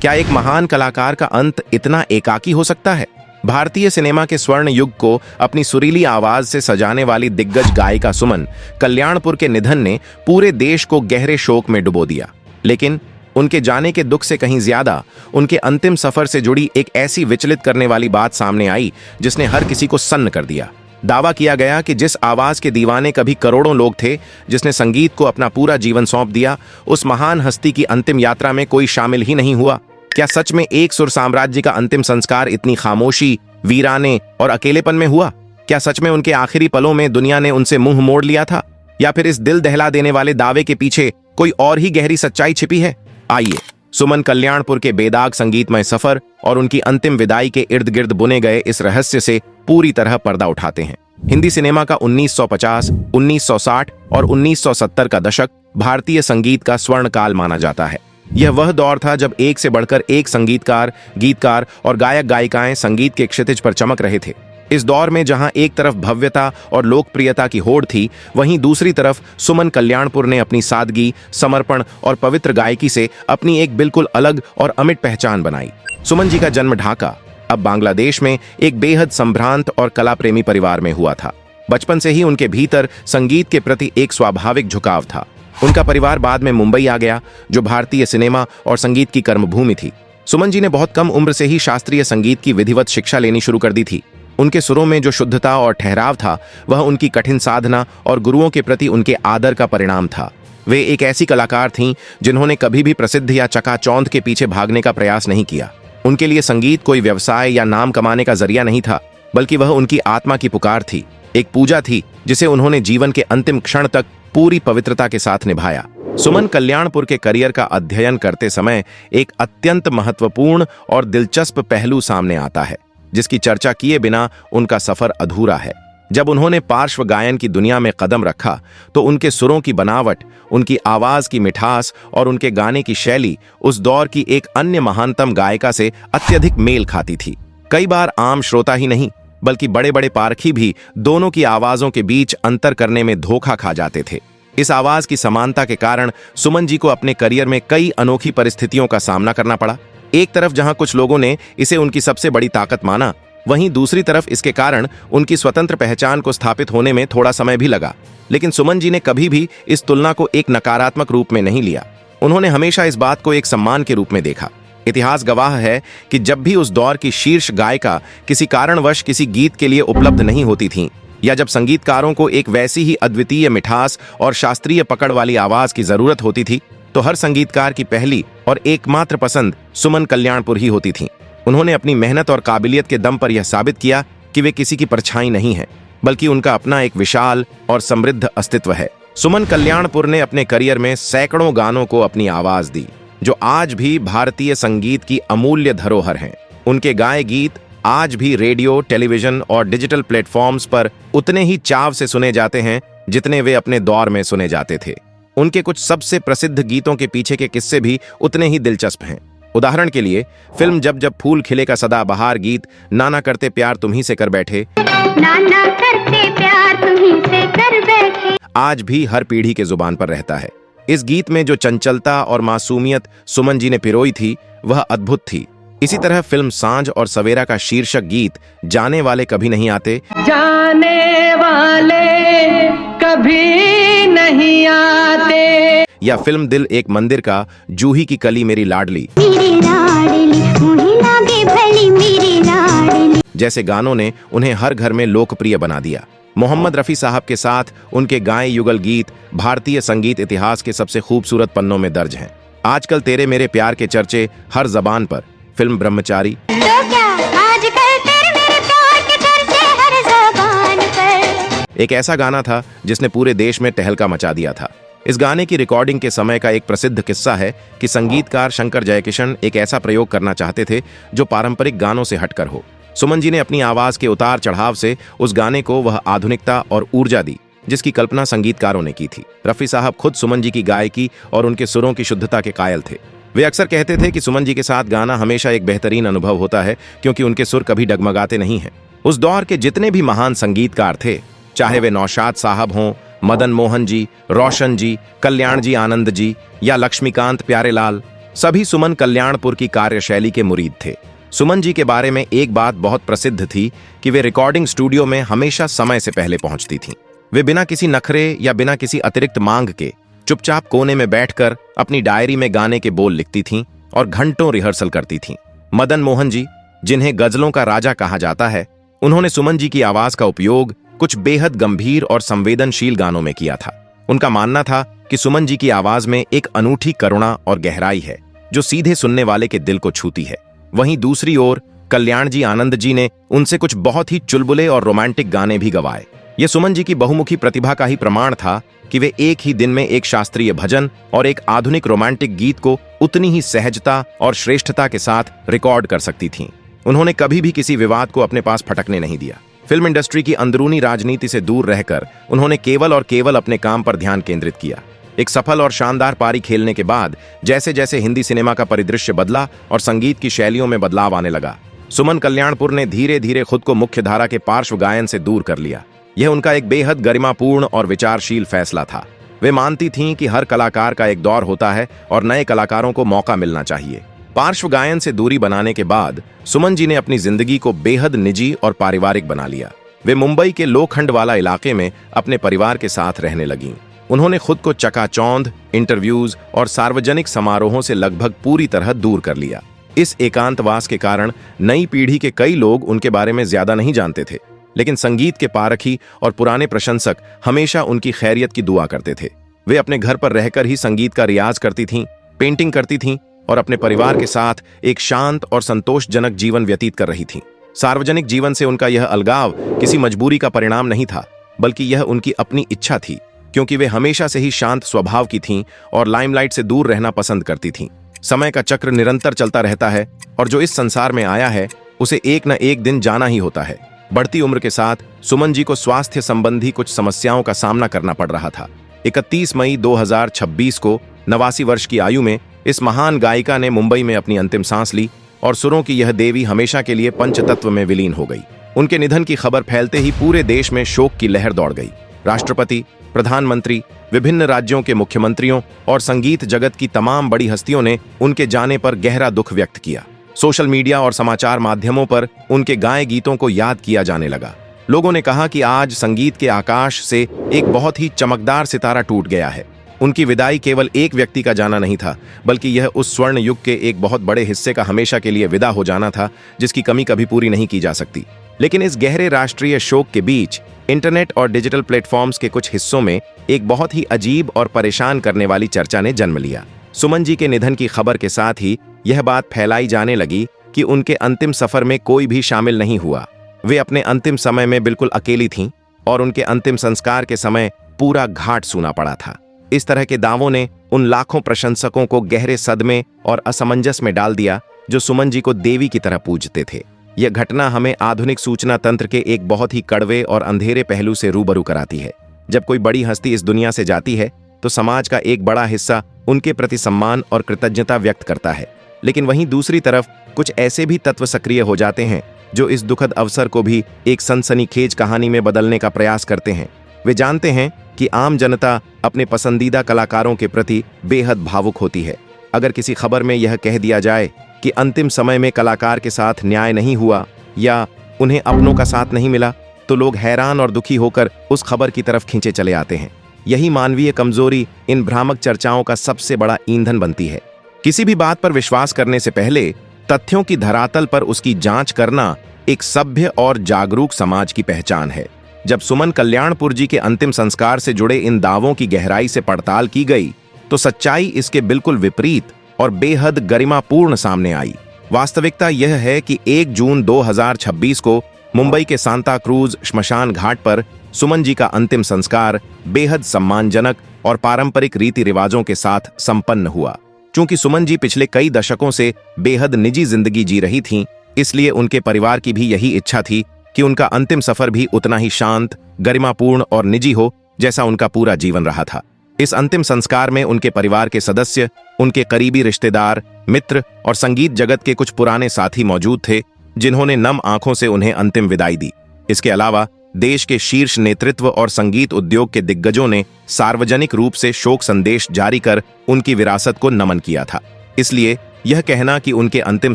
क्या एक महान कलाकार का अंत इतना एकाकी हो सकता है? भारतीय सिनेमा के स्वर्ण युग को अपनी सुरीली आवाज से सजाने वाली दिग्गज गायिका सुमन कल्याणपुर के निधन ने पूरे देश को गहरे शोक में डुबो दिया। लेकिन उनके जाने के दुख से कहीं ज्यादा उनके अंतिम सफर से जुड़ी एक ऐसी विचलित करने वाली बात सामने आई जिसने हर किसी को सन्न कर दिया। दावा किया गया कि जिस आवाज के दीवाने कभी करोड़ों लोग थे, जिसने संगीत को अपना पूरा जीवन सौंप दिया, उस महान हस्ती की अंतिम यात्रा में कोई शामिल ही नहीं हुआ। क्या सच में एक सुर साम्राज्य का अंतिम संस्कार इतनी खामोशी, वीराने और अकेलेपन में हुआ? क्या सच में उनके आखिरी पलों में दुनिया ने उनसे मुंह मोड़ लिया था? या फिर इस दिल दहला देने वाले दावे के पीछे कोई और ही गहरी सच्चाई छिपी है? आइए सुमन कल्याणपुर के बेदाग संगीतमय सफर और उनकी अंतिम विदाई के इर्द गिर्द बुने गए इस रहस्य से पूरी तरह पर्दा उठाते हैं। हिंदी सिनेमा का 1950, 1960 और 1970 का दशक भारतीय संगीत का स्वर्ण काल माना जाता है। यह वह दौर था जब एक से बढ़कर एक संगीतकार, गीतकार और गायक गायिकाएं संगीत के क्षितिज पर चमक रहे थे। इस दौर में जहां एक तरफ भव्यता और लोकप्रियता की होड़ थी, वहीं दूसरी तरफ सुमन कल्याणपुर ने अपनी सादगी, समर्पण और पवित्र गायकी से अपनी एक बिल्कुल अलग और अमिट पहचान बनाई। सुमन जी का जन्म ढाका, अब बांग्लादेश में एक बेहद संभ्रांत और कला प्रेमी परिवार में हुआ था। बचपन से ही उनके भीतर संगीत के प्रति एक स्वाभाविक झुकाव था। उनका परिवार बाद में मुंबई आ गया, जो भारतीय सिनेमा और संगीत की कर्मभूमि थी। सुमन जी ने बहुत कम उम्र से ही शास्त्रीय संगीत की विधिवत शिक्षा लेनी शुरू कर दी थी। उनके सुरों में जो शुद्धता और ठहराव था, वह उनकी कठिन साधना और गुरुओं के प्रति उनके आदर का परिणाम था। वे एक ऐसी कलाकार थीं जिन्होंने कभी भी प्रसिद्ध या चकाचौंध के पीछे भागने का प्रयास नहीं किया। उनके लिए संगीत कोई व्यवसाय या नाम कमाने का जरिया नहीं था, बल्कि वह उनकी आत्मा की पुकार थी, एक पूजा थी जिसे उन्होंने जीवन के अंतिम क्षण तक पूरी पवित्रता के साथ निभाया। सुमन कल्याणपुर के करियर का अध्ययन करते समय एक अत्यंत महत्वपूर्ण और दिलचस्प पहलू सामने आता है, जिसकी चर्चा किए बिना उनका सफर अधूरा है। जब उन्होंने पार्श्व गायन की दुनिया में कदम रखा, तो उनके सुरों की बनावट, उनकी आवाज की मिठास और उनके गाने की शैली उस दौर की एक अन्य महानतम गायिका से अत्यधिक मेल खाती थी। कई बार आम श्रोता ही नहीं, बल्कि बड़े बड़े पारखी भी दोनों की आवाजों के बीच अंतर करने में धोखा खा जाते थे। इस आवाज की समानता के कारण सुमन जी को अपने करियर में कई अनोखी परिस्थितियों का सामना करना पड़ा। एक तरफ जहां कुछ लोगों ने इसे उनकी सबसे बड़ी ताकत माना, वहीं दूसरी तरफ इसके कारण उनकी स्वतंत्र पहचान को स्थापित होने में थोड़ा समय भी लगा। लेकिन सुमन जी ने कभी भी इस तुलना को एक नकारात्मक रूप में नहीं लिया। उन्होंने हमेशा इस बात को एक सम्मान के रूप में देखा। इतिहास गवाह है कि जब भी उस दौर की शीर्ष गायिका किसी कारणवश किसी गीत के लिए उपलब्ध नहीं होती थीं, या जब संगीतकारों को एक वैसी ही अद्वितीय मिठास और शास्त्रीय पकड़ वाली आवाज की जरूरत होती थी, तो हर संगीतकार की पहली और एकमात्र पसंद सुमन कल्याणपुर ही होती थी। उन्होंने अपनी मेहनत और काबिलियत के दम पर यह साबित किया कि वे किसी की परछाई नहीं है, बल्कि उनका अपना एक विशाल और समृद्ध अस्तित्व है। सुमन कल्याणपुर ने अपने करियर में सैकड़ों गानों को अपनी आवाज दी, जो आज भी भारतीय संगीत की अमूल्य धरोहर हैं। उनके गाए गीत आज भी रेडियो, टेलीविजन और डिजिटल प्लेटफॉर्म्स पर उतने ही चाव से सुने जाते हैं जितने वे अपने दौर में सुने जाते थे। उनके कुछ सबसे प्रसिद्ध गीतों के पीछे के किस्से भी उतने ही दिलचस्प हैं। उदाहरण के लिए फिल्म जब जब फूल खिले का सदाबहार गीत नाना करते प्यार तुम्ही से कर बैठे, नाना करते प्यार तुम्ही से कर बैठे, आज भी हर पीढ़ी के जुबान पर रहता है। इस गीत में जो चंचलता और मासूमियत सुमन जी ने पिरोई थी, वह अद्भुत थी। इसी तरह फिल्म सांझ और सवेरा का शीर्षक गीत जाने वाले कभी नहीं आते, जाने वाले कभी नहीं आते, या फिल्म दिल एक मंदिर का जूही की कली मेरी लाडली, मुही लागे भली मेरी लाडली, जैसे गानों ने उन्हें हर घर में लोकप्रिय बना दिया। मोहम्मद रफी साहब के साथ उनके गाए युगल गीत भारतीय संगीत इतिहास के सबसे खूबसूरत पन्नों में दर्ज हैं। आजकल तेरे मेरे प्यार के चर्चे हर जबान पर। फिल्म ब्रह्मचारी, तो क्या आजकल तेरे मेरे प्यार के चर्चे हर ज़बान पर, एक ऐसा गाना था जिसने पूरे देश में तहलका मचा दिया था। इस गाने की रिकॉर्डिंग के समय का एक प्रसिद्ध किस्सा है कि संगीतकार शंकर जयकिशन एक ऐसा प्रयोग करना चाहते थे जो पारंपरिक गानों से हटकर हो। सुमन जी ने अपनी आवाज के उतार चढ़ाव से उस गाने को वह आधुनिकता और ऊर्जा दी जिसकी कल्पना संगीतकारों ने की थी। रफी साहब खुद सुमन जी की गायकी और उनके सुरों की शुद्धता के कायल थे। वे अक्सर कहते थे कि सुमन जी के साथ गाना हमेशा एक बेहतरीन अनुभव होता है, क्योंकि उनके सुर कभी डगमगाते नहीं हैं। उस दौर के जितने भी महान संगीतकार थे, चाहे वे नौशाद साहब हों, मदन मोहन जी, रोशन जी, कल्याण जी आनंद जी या लक्ष्मीकांत प्यारेलाल, सभी सुमन कल्याणपुर की कार्यशैली के मुरीद थे। सुमन जी के बारे में एक बात बहुत प्रसिद्ध थी कि वे रिकॉर्डिंग स्टूडियो में हमेशा समय से पहले पहुंचती थीं। वे बिना किसी नखरे या बिना किसी अतिरिक्त मांग के चुपचाप कोने में बैठकर अपनी डायरी में गाने के बोल लिखती थीं और घंटों रिहर्सल करती थीं। मदन मोहन जी, जिन्हें गजलों का राजा कहा जाता है, उन्होंने सुमन जी की आवाज का उपयोग कुछ बेहद गंभीर और संवेदनशील गानों में किया था। उनका मानना था कि सुमन जी की आवाज में एक अनूठी करुणा और गहराई है जो सीधे सुनने वाले के दिल को छूती है। वहीं दूसरी ओर कल्याण जी आनंद जी ने उनसे कुछ बहुत ही चुलबुले और रोमांटिक गाने भी गवाए। यह सुमन जी की बहुमुखी प्रतिभा का ही प्रमाण था कि वे एक ही दिन में एक शास्त्रीय भजन और एक आधुनिक रोमांटिक गीत को उतनी ही सहजता और श्रेष्ठता के साथ रिकॉर्ड कर सकती थीं। उन्होंने कभी भी किसी विवाद को अपने पास फटकने नहीं दिया। फिल्म इंडस्ट्री की अंदरूनी राजनीति से दूर रहकर उन्होंने केवल और केवल अपने काम पर ध्यान केंद्रित किया। एक सफल और शानदार पारी खेलने के बाद जैसे जैसे हिंदी सिनेमा का परिदृश्य बदला और संगीत की शैलियों में बदलाव आने लगा, सुमन कल्याणपुर ने धीरे धीरे खुद को मुख्य धारा के पार्श्व गायन से दूर कर लिया। यह उनका एक बेहद गरिमापूर्ण और विचारशील फैसला था। वे मानती थीं कि हर कलाकार का एक दौर होता है और नए कलाकारों को मौका मिलना चाहिए। पार्श्व गायन से दूरी बनाने के बाद सुमन जी ने अपनी जिंदगी को बेहद निजी और पारिवारिक बना लिया। वे मुंबई के लोखंडवाला इलाके में अपने परिवार के साथ रहने लगीं। उन्होंने खुद को चकाचौंध, इंटरव्यूज और सार्वजनिक समारोहों से लगभग पूरी तरह दूर कर लिया। इस एकांतवास के कारण नई पीढ़ी के कई लोग उनके बारे में ज्यादा नहीं जानते थे, लेकिन संगीत के पारखी और पुराने प्रशंसक हमेशा उनकी खैरियत की दुआ करते थे। वे अपने घर पर रहकर ही संगीत का रियाज करती थीं, पेंटिंग करती थीं और अपने परिवार के साथ एक शांत और संतोषजनक जीवन व्यतीत कर रही थीं। सार्वजनिक जीवन से उनका यह अलगाव किसी मजबूरी का परिणाम नहीं था, बल्कि यह उनकी अपनी इच्छा थी, क्योंकि वे हमेशा से ही शांत स्वभाव की थीं और लाइमलाइट से दूर रहना पसंद करती थीं। समय का चक्र निरंतर चलता रहता है और जो इस संसार में आया है उसे एक न एक दिन जाना ही होता है। बढ़ती उम्र के साथ सुमन जी को स्वास्थ्य संबंधी कुछ समस्याओं का सामना करना पड़ रहा था। 31 मई 2026 को 89 वर्ष की आयु में इस महान गायिका ने मुंबई में अपनी अंतिम सांस ली और सुरों की यह देवी हमेशा के लिए पंचतत्व में विलीन हो गई। उनके निधन की खबर फैलते ही पूरे देश में शोक की लहर दौड़ गई। राष्ट्रपति, प्रधानमंत्री, विभिन्न राज्यों के मुख्यमंत्रियों और संगीत जगत की तमाम बड़ी हस्तियों ने उनके जाने पर गहरा दुख व्यक्त किया। सोशल मीडिया और समाचार माध्यमों पर उनके गाए गीतों को याद किया जाने लगा। लोगों ने कहा कि आज संगीत के आकाश से एक बहुत ही चमकदार सितारा टूट गया है। उनकी विदाई केवल एक व्यक्ति का जाना नहीं था, बल्कि यह उस स्वर्ण युग के एक बहुत बड़े हिस्से का हमेशा के लिए विदा हो जाना था, जिसकी कमी कभी पूरी नहीं की जा सकती। लेकिन इस गहरे राष्ट्रीय शोक के बीच इंटरनेट और डिजिटल प्लेटफॉर्म्स के कुछ हिस्सों में एक बहुत ही अजीब और परेशान करने वाली चर्चा ने जन्म लिया। सुमन जी के निधन की खबर के साथ ही यह बात फैलाई जाने लगी कि उनके अंतिम सफर में कोई भी शामिल नहीं हुआ। वे अपने अंतिम समय में बिल्कुल अकेली थीं और उनके अंतिम संस्कार के समय पूरा घाट सूना पड़ा था। इस तरह के दावों ने उन लाखों प्रशंसकों को गहरे सदमे और असमंजस में डाल दिया जो सुमन जी को देवी की तरह पूजते थे। यह घटना हमें आधुनिक सूचना तंत्र के एक बहुत ही कड़वे और अंधेरे पहलू से रूबरू कराती है। जब कोई बड़ी हस्ती इस दुनिया से जाती है तो समाज का एक बड़ा हिस्सा उनके प्रति सम्मान और कृतज्ञता व्यक्त करता है, लेकिन वहीं दूसरी तरफ कुछ ऐसे भी तत्व सक्रिय हो जाते हैं जो इस दुखद अवसर को भी एक सनसनीखेज कहानी में बदलने का प्रयास करते हैं। वे जानते हैं कि आम जनता अपने पसंदीदा कलाकारों के प्रति बेहद भावुक होती है। अगर किसी खबर में यह कह दिया जाए कि अंतिम समय में कलाकार के साथ न्याय नहीं हुआ या उन्हें अपनों का साथ नहीं मिला, तो लोग हैरान और दुखी होकर उस खबर की तरफ खींचे चले आते हैं। यही मानवीय कमजोरी इन भ्रामक चर्चाओं का सबसे बड़ा ईंधन बनती है। किसी भी बात पर विश्वास करने से पहले तथ्यों की धरातल पर उसकी जांच करना एक सभ्य और जागरूक समाज की पहचान है। जब सुमन कल्याणपुर जी के अंतिम संस्कार से जुड़े इन दावों की गहराई से पड़ताल की गई तो सच्चाई इसके बिल्कुल विपरीत और बेहद गरिमापूर्ण सामने आई। वास्तविकता यह है कि 1 जून 2026 को मुंबई के सांता क्रूज श्मशान घाट पर सुमन जी का अंतिम संस्कार बेहद सम्मानजनक और पारंपरिक रीति रिवाजों के साथ संपन्न हुआ। चूंकि सुमन जी पिछले कई दशकों से बेहद निजी जिंदगी जी रही थीं, इसलिए उनके परिवार की भी यही इच्छा थी कि उनका अंतिम सफर भी उतना ही शांत, गरिमापूर्ण और निजी हो जैसा उनका पूरा जीवन रहा था। इस अंतिम संस्कार में उनके परिवार के सदस्य, उनके करीबी रिश्तेदार, मित्र और संगीत जगत के कुछ पुराने साथी मौजूद थे, जिन्होंने नम आंखों से उन्हें अंतिम विदाई दी। इसके अलावा देश के शीर्ष नेतृत्व और संगीत उद्योग के दिग्गजों ने सार्वजनिक रूप से शोक संदेश जारी कर उनकी विरासत को नमन किया था। इसलिए यह कहना कि उनके अंतिम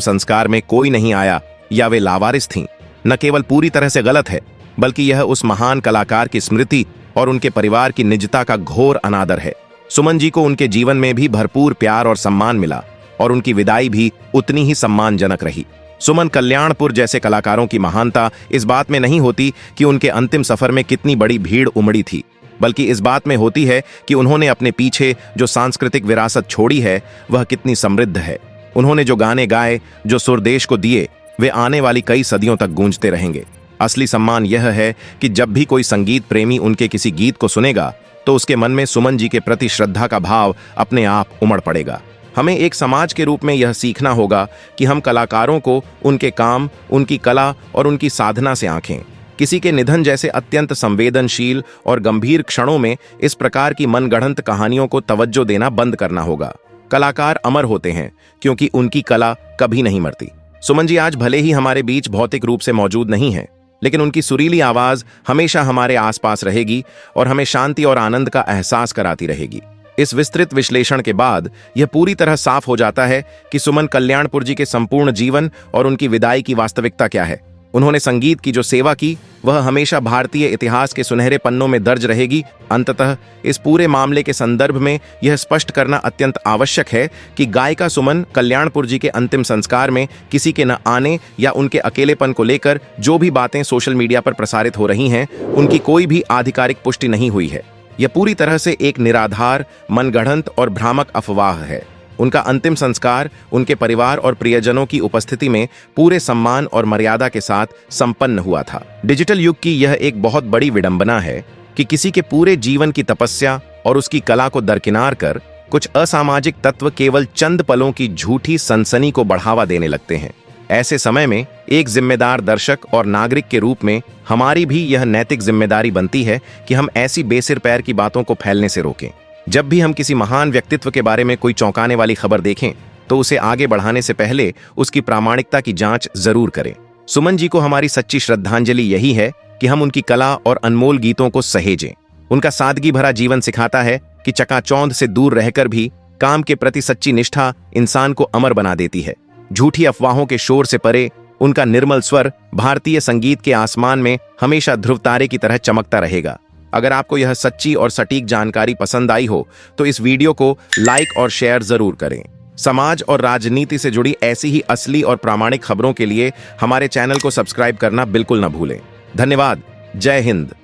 संस्कार में कोई नहीं आया या वे लावारिस थीं, न केवल पूरी तरह से गलत है, बल्कि यह उस महान कलाकार की स्मृति और उनके परिवार की निजता का घोर अनादर है। सुमन जी को उनके जीवन में भी भरपूर प्यार और सम्मान मिला और उनकी विदाई भी उतनी ही सम्मानजनक रही। सुमन कल्याणपुर जैसे कलाकारों की महानता इस बात में नहीं होती कि उनके अंतिम सफर में कितनी बड़ी भीड़ उमड़ी थी, बल्कि इस बात में होती है कि उन्होंने अपने पीछे जो सांस्कृतिक विरासत छोड़ी है वह कितनी समृद्ध है। उन्होंने जो गाने गाए, जो सुर देश को दिए, वे आने वाली कई सदियों तक गूंजते रहेंगे। असली सम्मान यह है कि जब भी कोई संगीत प्रेमी उनके किसी गीत को सुनेगा तो उसके मन में सुमन जी के प्रति श्रद्धा का भाव अपने आप उमड़ पड़ेगा। हमें एक समाज के रूप में यह सीखना होगा कि हम कलाकारों को उनके काम, उनकी कला और उनकी साधना से आंखें। किसी के निधन जैसे अत्यंत संवेदनशील और गंभीर क्षणों में इस प्रकार की मनगढ़ंत कहानियों को तवज्जो देना बंद करना होगा। कलाकार अमर होते हैं क्योंकि उनकी कला कभी नहीं मरती। सुमन जी आज भले ही हमारे बीच भौतिक रूप से मौजूद नहीं है, लेकिन उनकी सुरीली आवाज हमेशा हमारे आसपास रहेगी और हमें शांति और आनंद का एहसास कराती रहेगी। इस विस्तृत विश्लेषण के बाद यह पूरी तरह साफ हो जाता है कि सुमन कल्याणपुर जी के संपूर्ण जीवन और उनकी विदाई की वास्तविकता क्या है। उन्होंने संगीत की जो सेवा की वह हमेशा भारतीय इतिहास के सुनहरे पन्नों में दर्ज रहेगी। अंततः इस पूरे मामले के संदर्भ में यह स्पष्ट करना अत्यंत आवश्यक है कि गायिका सुमन कल्याणपुर जी के अंतिम संस्कार में किसी के न आने या उनके अकेलेपन को लेकर जो भी बातें सोशल मीडिया पर प्रसारित हो रही हैं, उनकी कोई भी आधिकारिक पुष्टि नहीं हुई है। यह पूरी तरह से एक निराधार, मनगढ़ंत और भ्रामक अफवाह है। उनका अंतिम संस्कार उनके परिवार और प्रियजनों की उपस्थिति में पूरे सम्मान और मर्यादा के साथ संपन्न हुआ था। डिजिटल युग की यह एक बहुत बड़ी विडंबना है कि किसी के पूरे जीवन की तपस्या और उसकी कला को दरकिनार कर कुछ असामाजिक तत्व केवल चंद पलों की झूठी सनसनी को बढ़ावा देने लगते हैं। ऐसे समय में एक जिम्मेदार दर्शक और नागरिक के रूप में हमारी भी यह नैतिक जिम्मेदारी बनती है कि हम ऐसी बेसिर पैर की बातों को फैलने से रोकें। जब भी हम किसी महान व्यक्तित्व के बारे में कोई चौंकाने वाली खबर देखें तो उसे आगे बढ़ाने से पहले उसकी प्रामाणिकता की जांच जरूर करें। सुमन जी को हमारी सच्ची श्रद्धांजलि यही है कि हम उनकी कला और अनमोल गीतों को सहेजें। उनका सादगी भरा जीवन सिखाता है कि चकाचौंध से दूर रहकर भी काम के प्रति सच्ची निष्ठा इंसान को अमर बना देती है। झूठी अफवाहों के शोर से परे उनका निर्मल स्वर भारतीय संगीत के आसमान में हमेशा ध्रुव तारे की तरह चमकता रहेगा। अगर आपको यह सच्ची और सटीक जानकारी पसंद आई हो तो इस वीडियो को लाइक और शेयर जरूर करें। समाज और राजनीति से जुड़ी ऐसी ही असली और प्रामाणिक खबरों के लिए हमारे चैनल को सब्सक्राइब करना बिल्कुल न भूलें। धन्यवाद। जय हिंद।